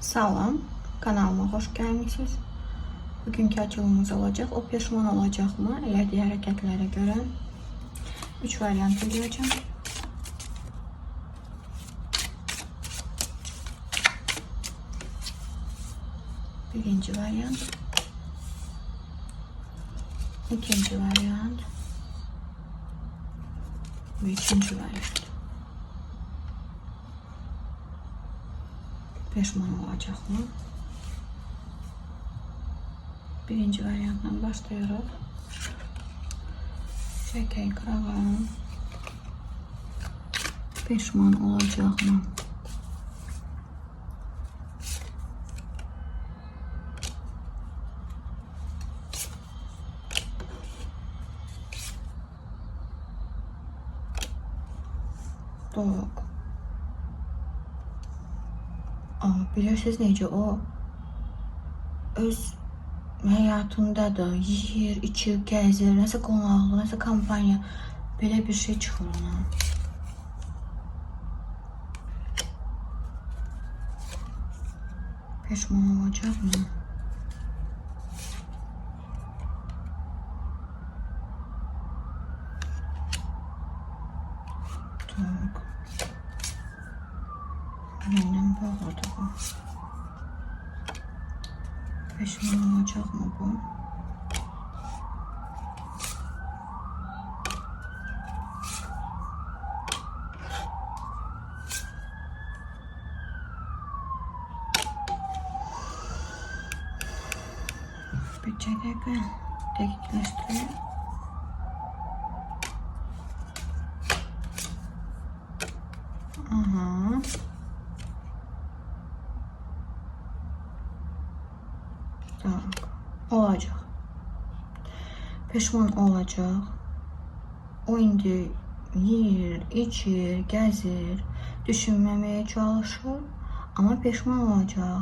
Salam, kanalıma xoş gəlmisiniz. Bugünkü açılımımız olacaq. O peşman olacaqmı? Elədiyi hərəkətlərə görə 3 variant eləyəcəm. Birinci variant, ikinci variant ve üçüncü variant. Peşman olacaqmı? Birinci variantdan başlayırıq. Çəkək qırağım. Peşman olacaqmı? Doğru. Bilirsiniz necə o öz həyatında da yiyir, içir, gəzir, nəsə qonaqlı, nəsə kampanya, belə bir şey çıxır ona. Peşman olacaqmı? Doğru. Məndən bağlıdır bu. Peşman olacaqmı bu? Bir dəqiqə dəqiqləşdirək. Aha. Olacaq. Peşman olacaq. O indi yiyir, içir, gəzir, düşünməməyə çalışır. Amma peşman olacaq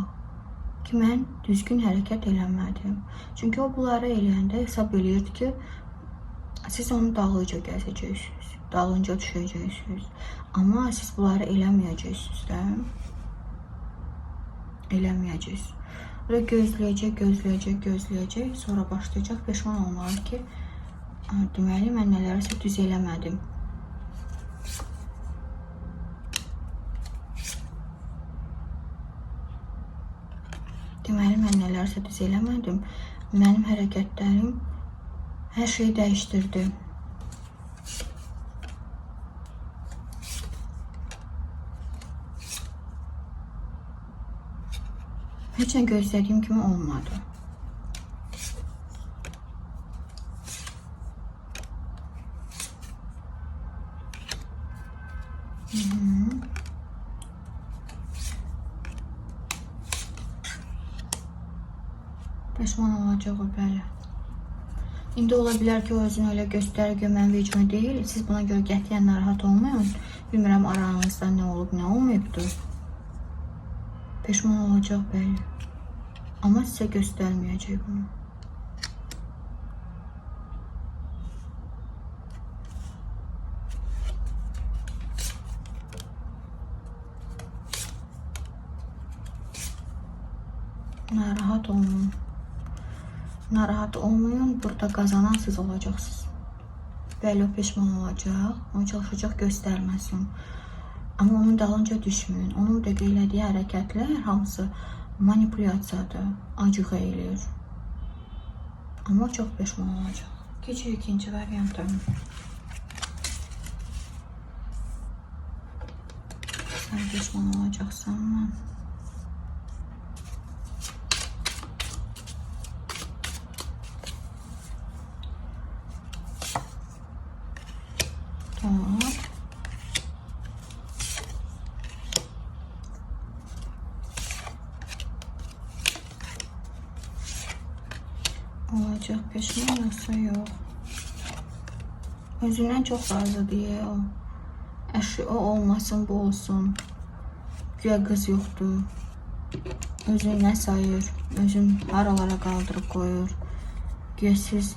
ki, mən düzgün hərəkət eləmədim. Çünki o bunları eləyəndə hesab eləyirdi ki, siz onu dalınca gəzəcəksiniz, dalınca düşəcəksiniz. Amma siz bunları eləməyəcəksiniz də. Eləməyəcəksiniz. Ve gözləyəcək, sonra başlayacaq peşman olmalı ki, deməli, mən nələrsə düz eləmədim. Deməli, mən nələrsə düz eləmədim. Mənim hərəkətlərim hər şeyi dəyişdirdi. Heç nə gözlədiyim kimi olmadı. Peşman olacaq o, bəli. İndi ola bilər ki, o özünü elə göstərir ki, mən vecimə deyil. Siz buna görə qətiyyən narahat olmayın. Bilmirəm aranızda nə olub, nə olmayıbdır. Peşman olacaq, bəli. Amma sizə göstərməyəcək bunu. Narahat olmayın. Narahat olmayın. Burada qazanan siz olacaqsınız. Bəli, o peşman olacaq. O çalışacaq göstərməsin. Amma onun dalınca düşməyin. Onun da elədiyi hərəkətlər hamısı manipulyasiyadır, acıq eyilir. Amma çox peşman olacaq. Keçir ikinci variantı. Sən peşman olacaqsanmı? Tamam. Olacaq, peşman olsa yox. Özündən çox razıdır o. Əşi o olmasın, bu olsun. Güya qız yoxdur. Özünü nə sayır, özünü haralara qaldırıb qoyur. Güya siz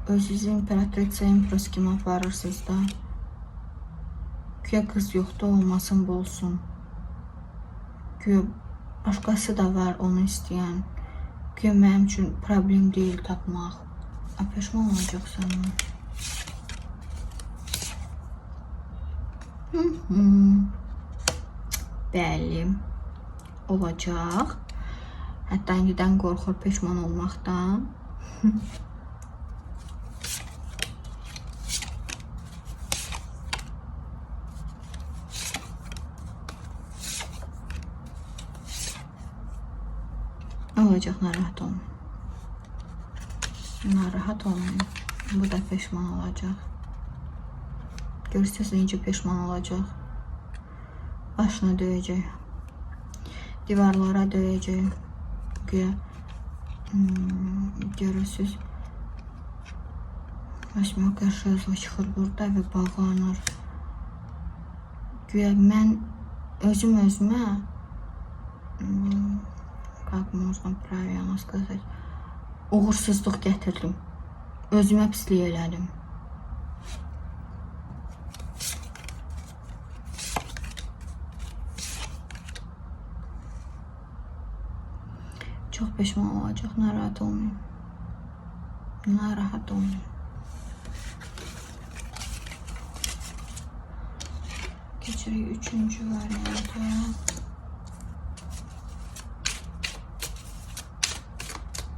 özünüzü imperatriça impros kimi aparırsınız da. Güya qız yoxdur, olmasın, bu olsun. Güya Başqası da var onu istəyən. Ki mənim üçün problem deyil tapmaq. Peşman olacaqsan. Bəli. Olacaq. Hətta indidən qorxur peşman olmaqdan. Olacaq, narahat olmayın. Narahat olmayın. Bu da peşman olacaq. Görürsünüz necə peşman olacaq. Başına döyəcək. Divarlara döyəcək. Görürsünüz. Başıma qarşı yazılı çıxır burada və bağlanır. Güya mən özümə как можно правильно сказать, uğursuzluq gətirdim. Özümə pislik elədim. Çox peşman olacaq, narahat olmayın. Narahat olmayın. Keçirik üçüncü variantı.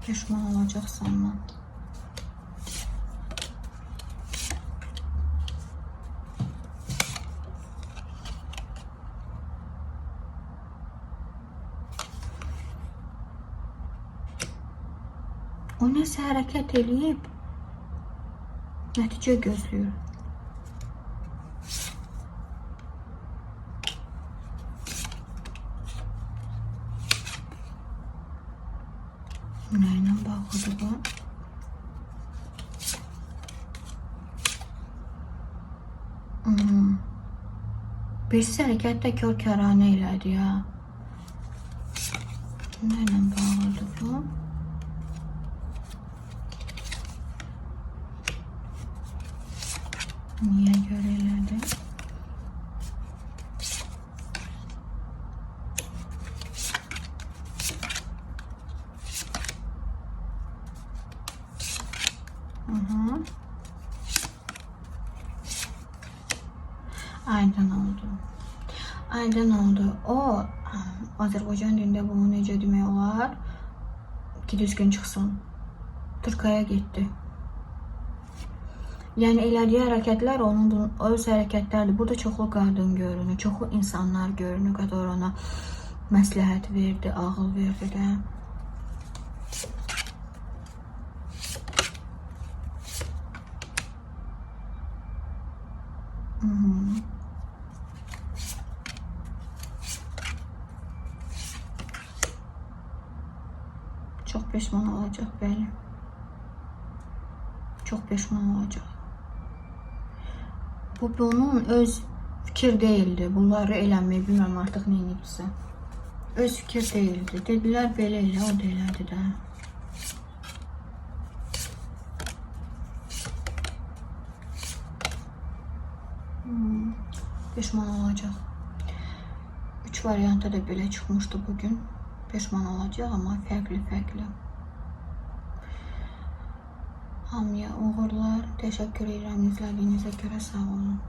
Peşman olacaqsan mən. O nəsə hərəkət eləyib, nəticə gözləyir. Nəylə bağlıdır bu? Birisi hərəkətdə kör-kəranə elədi ya. Nəylə bağlıdır bu? Niyə görə elədi? Aydın oldu. Aydın oldu. O Azərbaycan dilində bunu necə demək olar? Ki düzgün çıxsın. Türkaya getdi. Yəni elədiyi hərəkətlər onun öz hərəkətlərdir. Burada çoxlu qadın görünür, çoxlu insanlar görünür. Qədər ona məsləhət verdi, ağıl verdi də. Çox peşman olacaq, bəli. Çox peşman olacaq. Bu bunun öz fikir deyildi. Bunları eləməyi bilməm artıq nə edibsə. Öz fikir deyildi. Dedilər belə elə, o da elədi də. Peşman olacaq. 3 variantda da belə çıxmışdı bugün. Peşman olacaq, amma fərqli-fərqli. Hamıya uğurlar. Təşəkkür edirəm izlədiyinizə görə, sağ olun.